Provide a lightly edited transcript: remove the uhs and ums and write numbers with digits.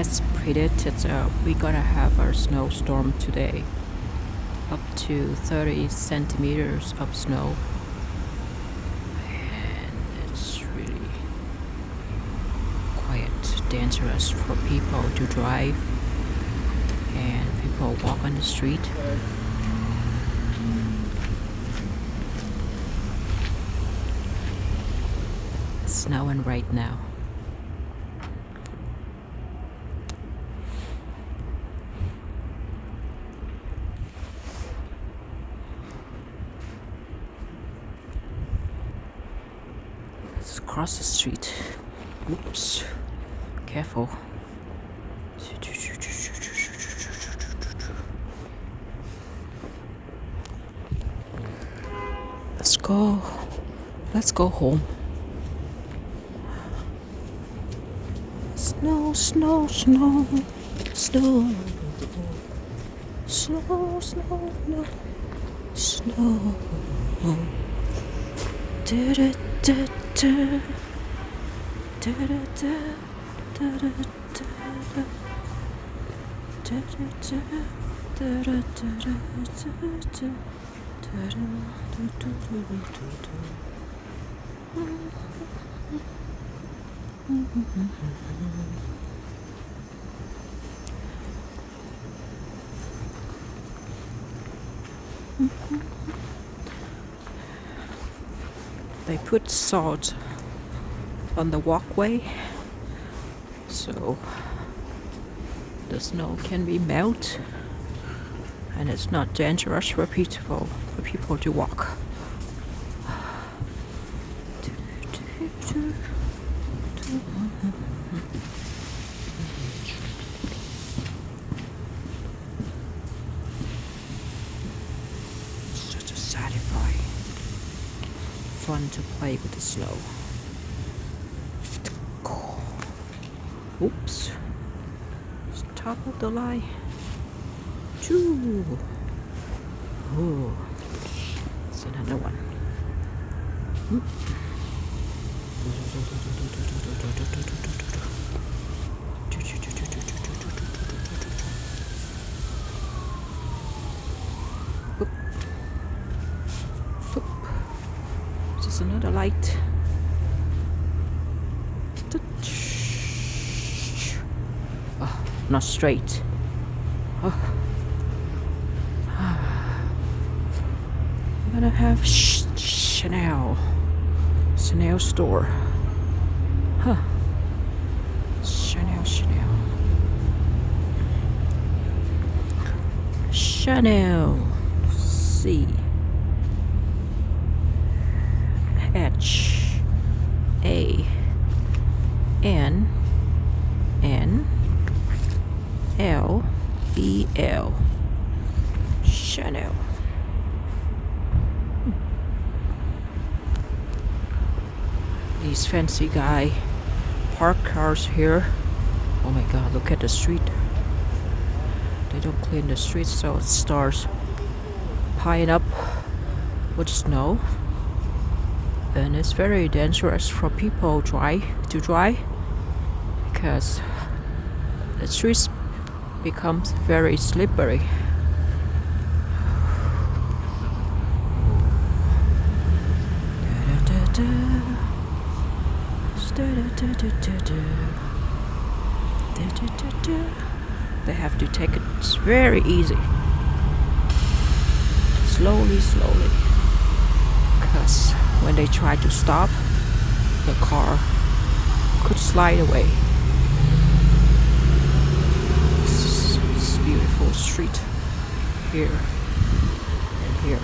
as predicted, we're gonna have a snowstorm today, up to 30 centimeters of snow, and it's really quite dangerous for people to drive and people walk on the street. It's snowing right now. Let's cross the street. Oops. Careful. Let's go. Let's go home. Snow, snow, snow, snow, snow, snow, no, snow. Da da da da, da da da, da da da, da da da, da da da, They put salt on the walkway so the snow can be melt and it's not dangerous for people to walk. Such a satisfying fun to play with the snow. Oops. It's top of the line. Choo. Oh. It's another one. Just another light. Oh, not straight. Oh. I'm gonna have Chanel store. Huh. Chanel. C H A N N L E L. Chanel. These fancy guy park cars here. Oh my god, look at the street. They don't clean the streets, so it starts piling up with snow. And it's very dangerous for people to drive because the streets becomes very slippery. They have to take it very easy, slowly, because when they try to stop, the car could slide away. It's beautiful street here and here.